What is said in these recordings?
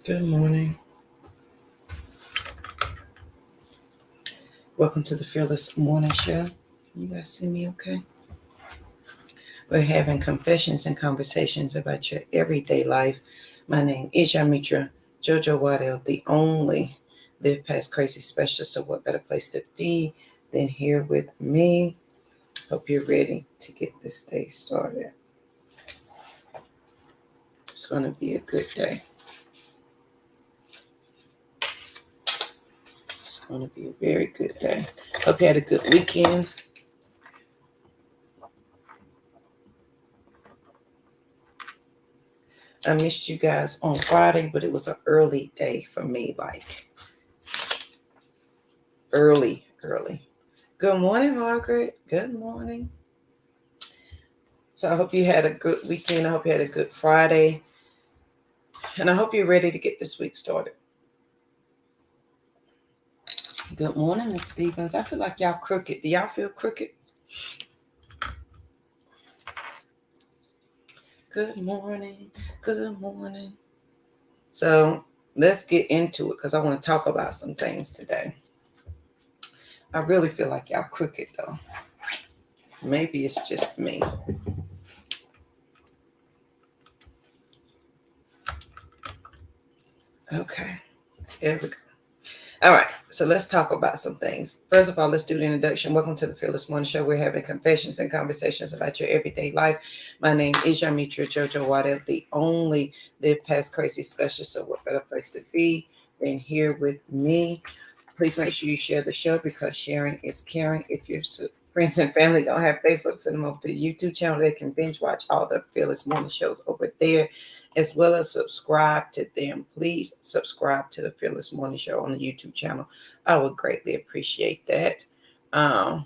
Good morning. Welcome to the Fearless Morning Show. You guys see me okay? We're having confessions and conversations about your everyday life. My name is Yamitra Jojo Waddell, the only Live Past Crazy specialist. So, what better place to be than here with me? Hope you're ready to get this day started. It's going to be a good day. It's going to be a very good day. Hope you had a good weekend. I missed you guys on Friday, but it was an early day for me, like early. Good morning, Margaret. Good morning. So I hope you had a good weekend. I hope you had a good Friday. And I hope you're ready to get this week started. Good morning, Miss Stevens. I feel like y'all crooked. Do y'all feel crooked? Good morning. Good morning. So let's get into it because I want to talk about some things today. I really feel like y'all crooked though. Maybe it's just me. Okay. Here we go. All right, so let's talk about some things. First of all, let's do the introduction. Welcome to the Fearless Morning Show. We're having confessions and conversations about your everyday life. My name is Yamitra Jojo Waddell, the only Live Past Crazy specialist. So what better place to be than here with me? Please make sure you share the show because sharing is caring. If your friends and family don't have Facebook, send them over to the YouTube channel. They can binge watch all the Fearless Morning shows over there, as well as subscribe to them. Please subscribe to the Fearless Morning Show on the YouTube channel. I would greatly appreciate that. Oh,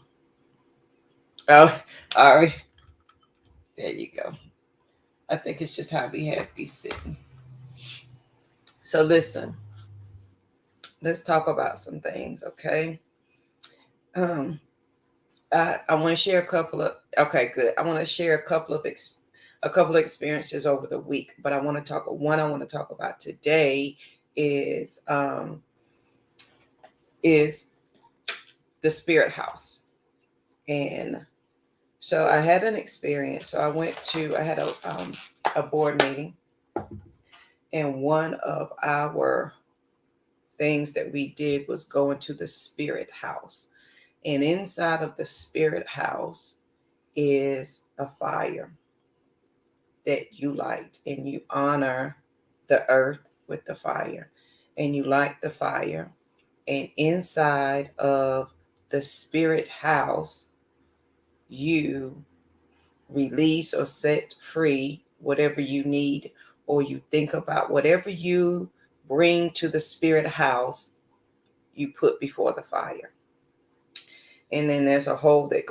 all right. There you go. I think it's just how we have be sitting. So listen, let's talk about some things, okay? Um, I want to share a couple of okay, good. I want to share a couple of experiences over the week, but I want to talk about today is is the spirit house. And so I had an experience. So I had a board meeting, and one of our things that we did was go into the spirit house. And inside of the spirit house is a fire that you light, and you honor the earth with the fire, and you light the fire. And inside of the spirit house, you release or set free whatever you need, or you think about whatever you bring to the spirit house, you put before the fire. And then there's a hole that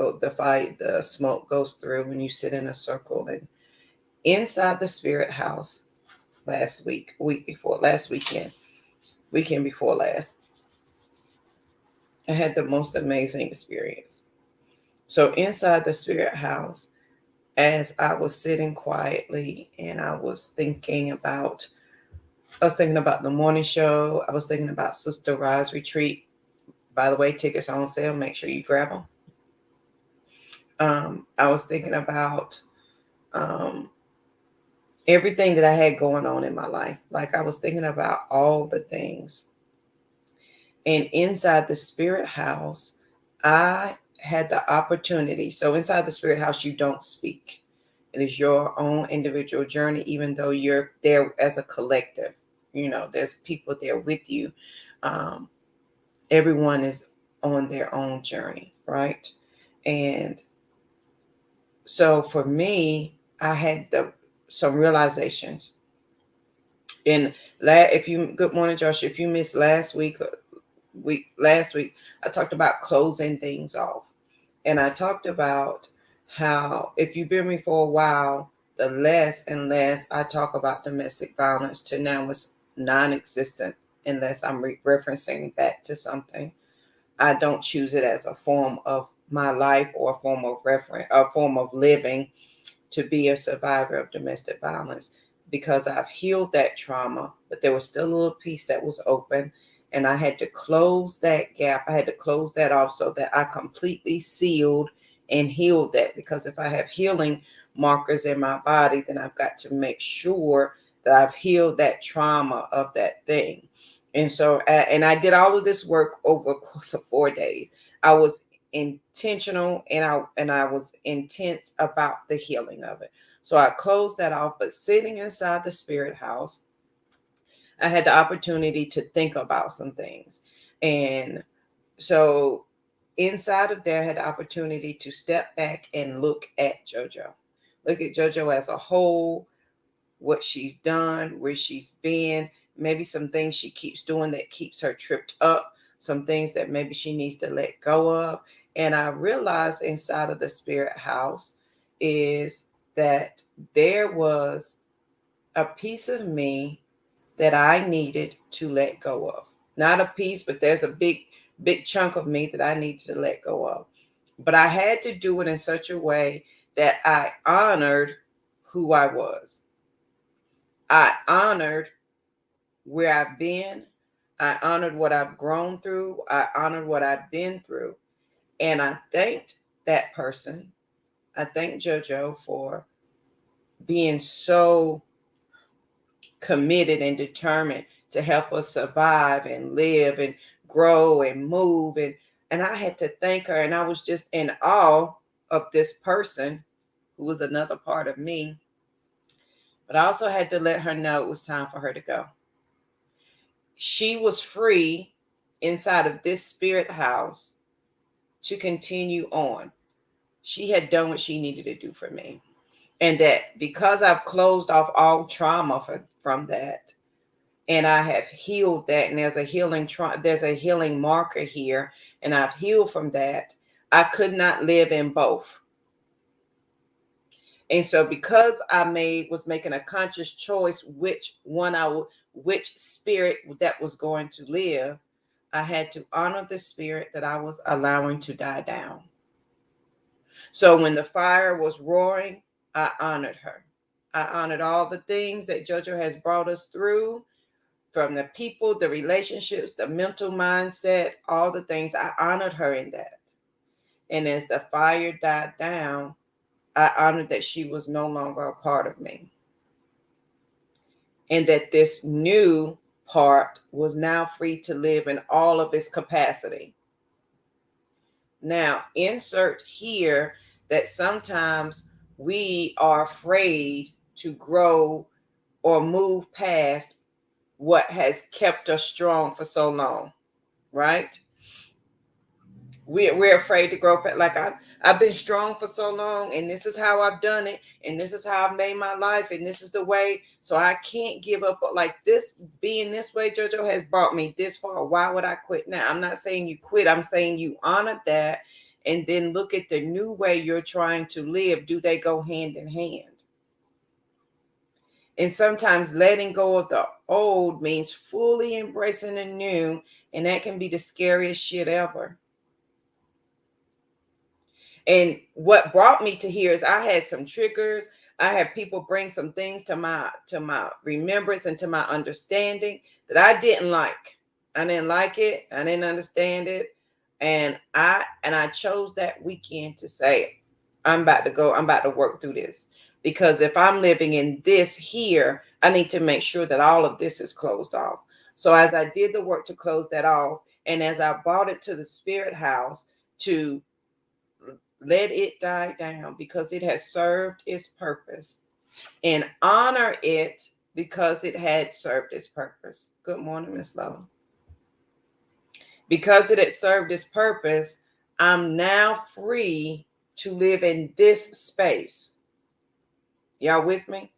the smoke goes through when you sit in a circle. And inside the spirit house weekend before last, I had the most amazing experience. So inside the spirit house, as I was sitting quietly and I was thinking about the morning show. I was thinking about Sister Rise Retreat. By the way, tickets are on sale. Make sure you grab them. I was thinking about um, everything that I had going on in my life. Like I was thinking about all the things. And inside the spirit house, I had the opportunity. So inside the spirit house, you don't speak. It is your own individual journey, even though you're there as a collective. You know, there's people there with you. Um, Everyone is on their own journey, right? And so for me, I had some realizations. And if you good morning, Josh. If you missed last week, I talked about closing things off, and I talked about how if you've been with me for a while, the less and less I talk about domestic violence to now it's non-existent unless I'm referencing back to something. I don't choose it as a form of my life or a form of living to be a survivor of domestic violence because I've healed that trauma, but there was still a little piece that was open. And I had to close that gap. I had to close that off so that I completely sealed and healed that. Because if I have healing markers in my body, then I've got to make sure that I've healed that trauma of that thing. And so, and I did all of this work over a course of 4 days. I was intentional and I was intense about the healing of it. So I closed that off. But sitting inside the spirit house, I had the opportunity to think about some things. And so inside of there, I had the opportunity to step back and look at JoJo. Look at JoJo as a whole, what she's done, where she's been, maybe some things she keeps doing that keeps her tripped up, some things that maybe she needs to let go of. And I realized inside of the spirit house is that there was a piece of me that I needed to let go of. Not a piece, but there's a big chunk of me that I needed to let go of. But I had to do it in such a way that I honored who I was. I honored where I've been. I honored what I've grown through. I honored what I've been through. And I thanked that person. I thanked JoJo for being so committed and determined to help us survive and live and grow and move. And I had to thank her. And I was just in awe of this person who was another part of me. But I also had to let her know it was time for her to go. She was free inside of this spirit house to continue on. She had done what she needed to do for me. And that because I've closed off all trauma from that, and I have healed that, and there's a healing marker here, and I've healed from that, I could not live in both. And so because I was making a conscious choice which spirit that was going to live, I had to honor the spirit that I was allowing to die down. So when the fire was roaring, I honored her. I honored all the things that JoJo has brought us through, from the people, the relationships, the mental mindset, all the things. I honored her in that. And as the fire died down, I honored that she was no longer a part of me. And that this new part was now free to live in all of its capacity. Now, insert here that sometimes we are afraid to grow or move past what has kept us strong for so long, right? We're afraid to grow past. Like I've been strong for so long, and this is how I've done it, and this is how I've made my life, and this is the way. So I can't give up. Like this being this way, JoJo has brought me this far. Why would I quit now? I'm not saying you quit. I'm saying you honor that, and then look at the new way you're trying to live. Do they go hand in hand? And sometimes letting go of the old means fully embracing the new, and that can be the scariest shit ever. And what brought me to here is I had some triggers. I had people bring some things to my remembrance and to my understanding that I didn't like. I didn't like it. I didn't understand it. And I chose that weekend to say, I'm about to go, I'm about to work through this. Because if I'm living in this here, I need to make sure that all of this is closed off. So as I did the work to close that off, and as I brought it to the spirit house to let it die down because it has served its purpose, and honor it because it had served its purpose. Good morning, Miss Lowe. Because it had served its purpose, I'm now free to live in this space. Y'all with me?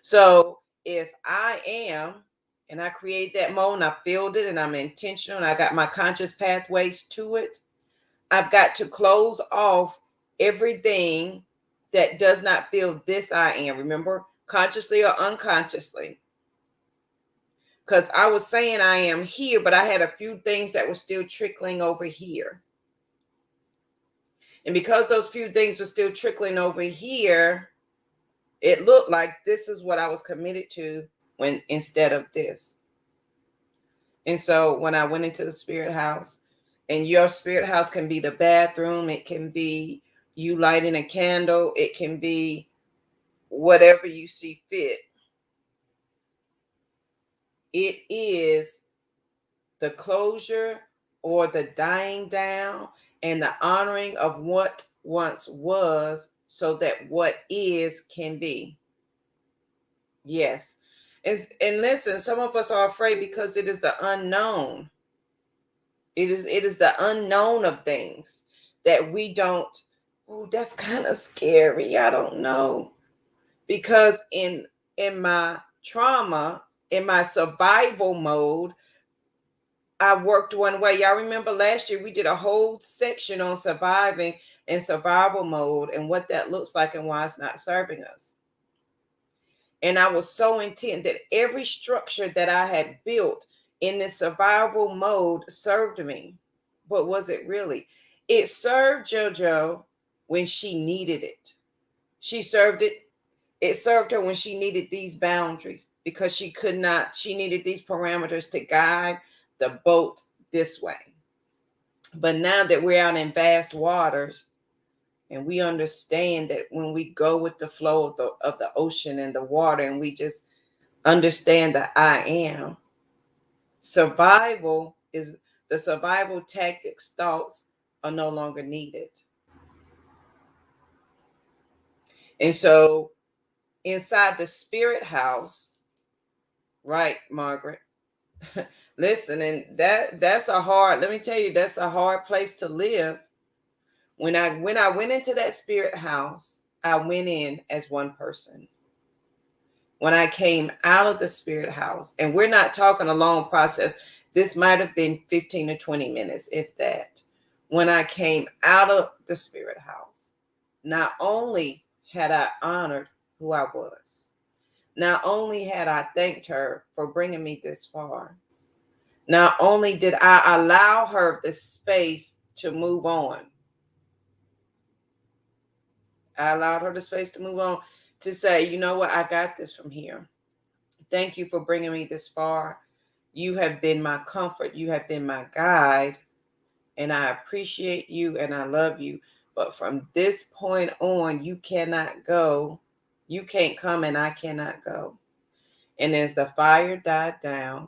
So if I am, and I create that mode and I filled it and I'm intentional and I got my conscious pathways to it, I've got to close off everything that does not feel this I am. Remember, consciously or unconsciously. Because I was saying I am here, but I had a few things that were still trickling over here. And because those few things were still trickling over here, It looked like this is what I was committed to when instead of this. And so when I went into the spirit house, and your spirit house can be the bathroom, it can be you lighting a candle, it can be whatever you see fit. It is the closure or the dying down and the honoring of what once was so that what is can be. Yes. And listen, some of us are afraid because it is the unknown. It is the unknown of things that we don't. Oh, that's kind of scary. I don't know. Because in my trauma, in my survival mode, I worked one way. Y'all remember last year we did a whole section on surviving in survival mode and what that looks like and why it's not serving us. And I was so intent that every structure that I had built in this survival mode served me. But was it really? It served JoJo when she needed it. She served it. It served her when she needed these boundaries because she needed these parameters to guide the boat this way. But now that we're out in vast waters and we understand that when we go with the flow of the ocean and the water and we just understand that I am, survival is the survival tactics, thoughts are no longer needed. And so inside the spirit house, right, Margaret? Listen, and that's a hard, let me tell you, that's a hard place to live. When I went into that spirit house, I went in as one person. When I came out of the spirit house, and we're not talking a long process, this might have been 15 to 20 minutes, if that. When I came out of the spirit house, not only had I honored who I was, not only had I thanked her for bringing me this far, not only did I allow her the space to move on, I allowed her the space to move on, to say, you know what, I got this from here. Thank you for bringing me this far. You have been my comfort. You have been my guide. And I appreciate you and I love you. But from this point on, you cannot go. You can't come and I cannot go. And as the fire died down,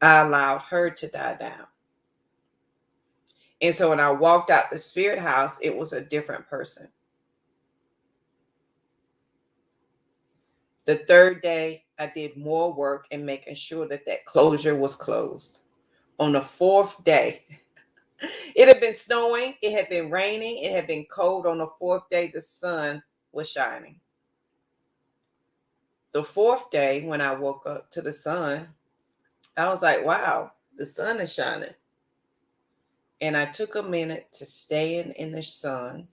I allowed her to die down. And so when I walked out the spirit house, it was a different person. The third day, I did more work in making sure that that closure was closed. On the fourth day, it had been snowing, it had been raining, it had been cold. On the fourth day, the sun was shining. The fourth day, when I woke up to the sun, I was like, wow, the sun is shining. And I took a minute to stand in the sun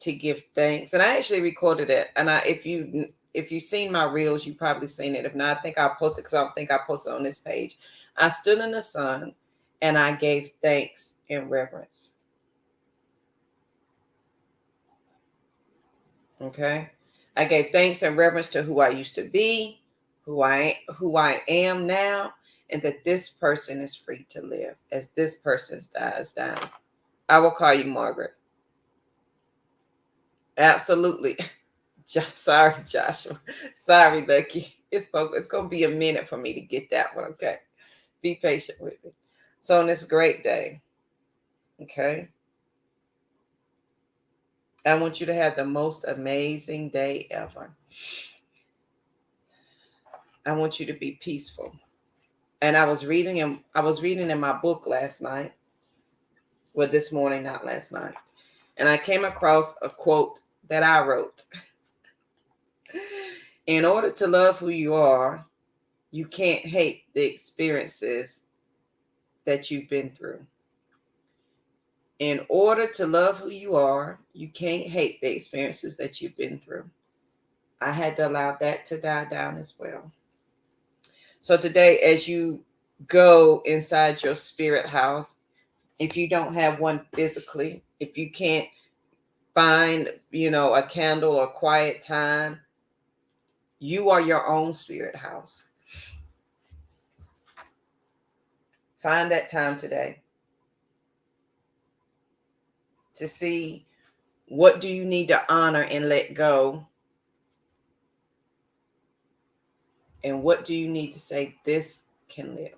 to give thanks. And I actually recorded it. And if you've seen my reels, you've probably seen it. If not, I think I'll post it because I don't think I posted it on this page. I stood in the sun and I gave thanks and reverence. Okay. I gave thanks and reverence to who I used to be, who I am now, and that this person is free to live as this person dies down. I will call you Margaret. Absolutely. Sorry, Joshua. Sorry, Lucky. It's gonna be a minute for me to get that one. Okay. Be patient with me. So on this great day, okay, I want you to have the most amazing day ever. I want you to be peaceful. And I was reading in my book last night. Well, this morning, not last night. And I came across a quote that I wrote. In order to love who you are, you can't hate the experiences that you've been through. In order to love who you are, you can't hate the experiences that you've been through. I had to allow that to die down as well. So today, as you go inside your spirit house, if you don't have one physically, if you can't Find, a candle or quiet time. You are your own spirit house. Find that time today to see what do you need to honor and let go, and what do you need to say this can live.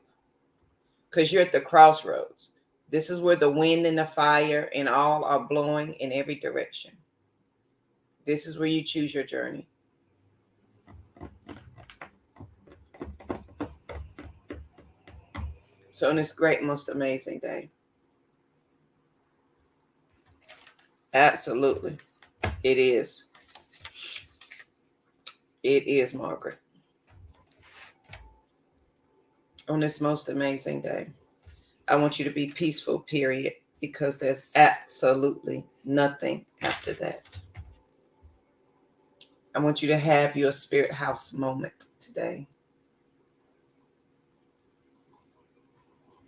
Because you're at the crossroads. This is where the wind and the fire and all are blowing in every direction. This is where you choose your journey. So on this great, most amazing day, absolutely, it is. It is, Margaret. On this most amazing day, I want you to be peaceful, period, because there's absolutely nothing after that. I want you to have your spirit house moment today,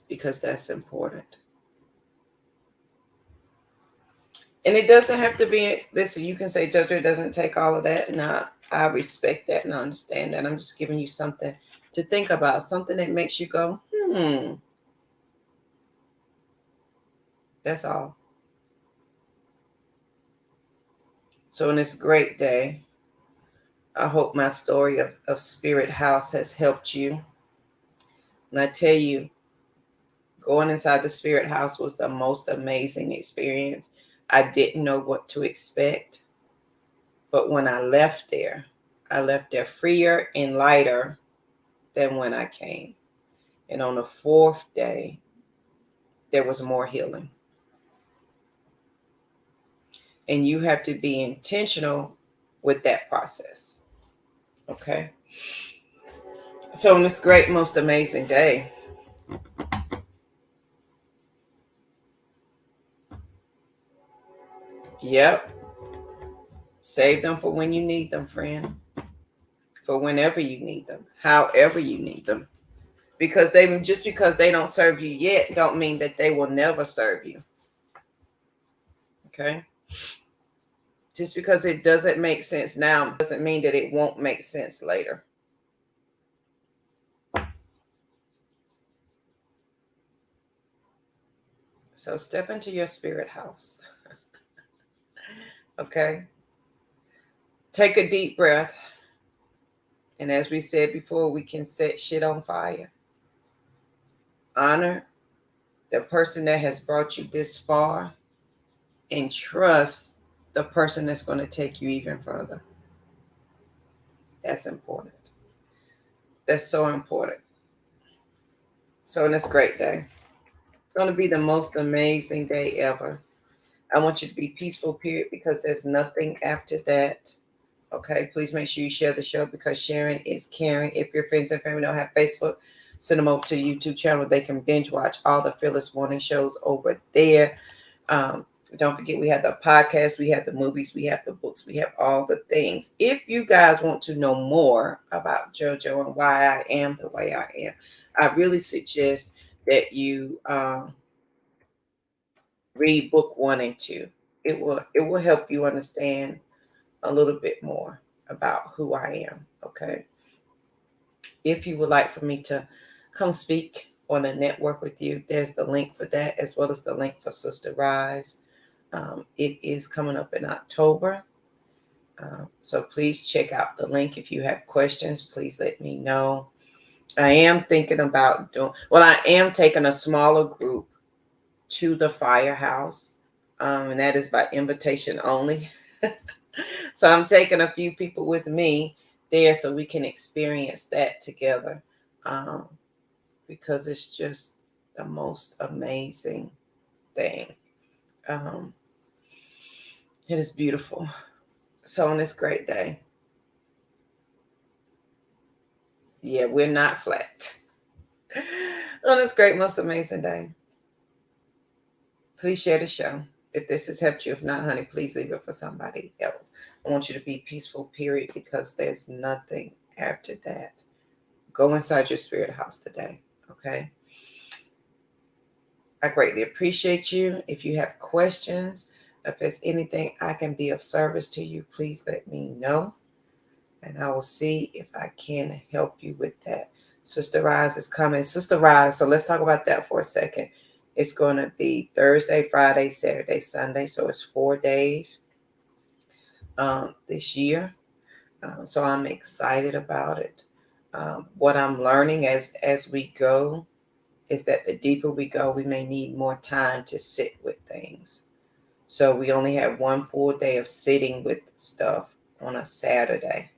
because that's important. And it doesn't have to be, listen, you can say, JoJo, doesn't take all of that. No, I respect that and I understand that. I'm just giving you something to think about, something that makes you go, That's all. So on this great day, I hope my story of Spirit House has helped you. And I tell you, going inside the Spirit House was the most amazing experience. I didn't know what to expect. But when I left there freer and lighter than when I came. And on the fourth day, there was more healing. And you have to be intentional with that process. Okay? So on this great, most amazing day, yep, save them for when you need them, friend. For whenever you need them, however you need them. Because they don't serve you yet, don't mean that they will never serve you. Okay? Just because it doesn't make sense now doesn't mean that it won't make sense later. So step into your spirit house. Okay? Take a deep breath. And as we said before, we can set shit on fire. Honor the person that has brought you this far, and trust the person that's going to take you even further. That's important. That's so important. So on this great day, it's going to be the most amazing day ever. I want you to be peaceful, period, because there's nothing after that. Okay, please make sure you share the show, because sharing is caring. If your friends and family don't have Facebook, send them over to the YouTube channel. They can binge watch all the Fearless Morning shows over there. Don't forget, we have the podcast, we have the movies, we have the books, we have all the things. If you guys want to know more about JoJo and why I am the way I am, I really suggest that you read book 1 and 2. It will help you understand a little bit more about who I am. Okay. If you would like for me to come speak on a network with you, there's the link for that, as well as the link for Sister Rise. It is coming up in October. So please check out the link. If you have questions, please let me know. I am thinking about I am taking a smaller group to the firehouse. And that is by invitation only. So I'm taking a few people with me there so we can experience that together. Because it's just the most amazing thing. It is beautiful. So on this great day, yeah, we're not flat. On this great, most amazing day, please share the show. If this has helped you, if not, honey, please leave it for somebody else. I want you to be peaceful, period, because there's nothing after that. Go inside your spirit house today, okay? I greatly appreciate you. If you have questions, If there's anything I can be of service to you, please let me know. And I will see if I can help you with that. Sister Rise is coming. Sister Rise, so let's talk about that for a second. It's going to be Thursday, Friday, Saturday, Sunday. So it's 4 days this year. So I'm excited about it. What I'm learning as we go is that the deeper we go, we may need more time to sit with things. So we only have one full day of sitting with stuff on a Saturday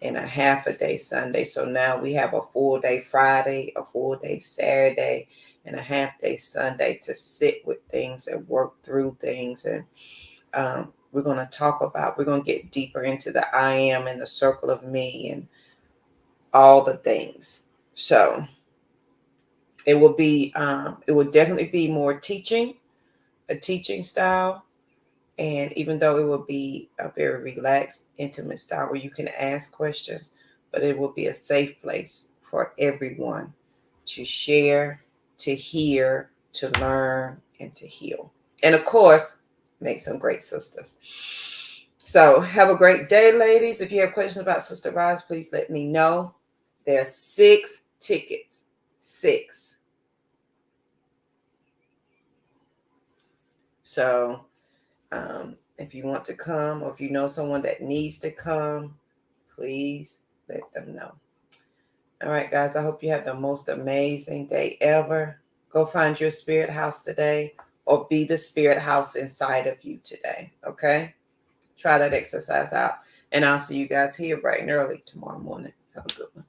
and a half a day Sunday. So now we have a full day Friday, a full day Saturday, and a half day Sunday to sit with things and work through things. And we're going to get deeper into the I am and the circle of me and all the things. So it will definitely be more teaching, a teaching style. And even though it will be a very relaxed, intimate style where you can ask questions, but it will be a safe place for everyone to share, to hear, to learn, and to heal. And of course, make some great sisters. So have a great day, ladies. If you have questions about Sister Rise, please let me know. There are 6 tickets. 6. So if you want to come or if you know someone that needs to come, please let them know. All right, guys, I hope you have the most amazing day ever. Go find your spirit house today or be the spirit house inside of you today, okay? Try that exercise out. And I'll see you guys here bright and early tomorrow morning. Have a good one.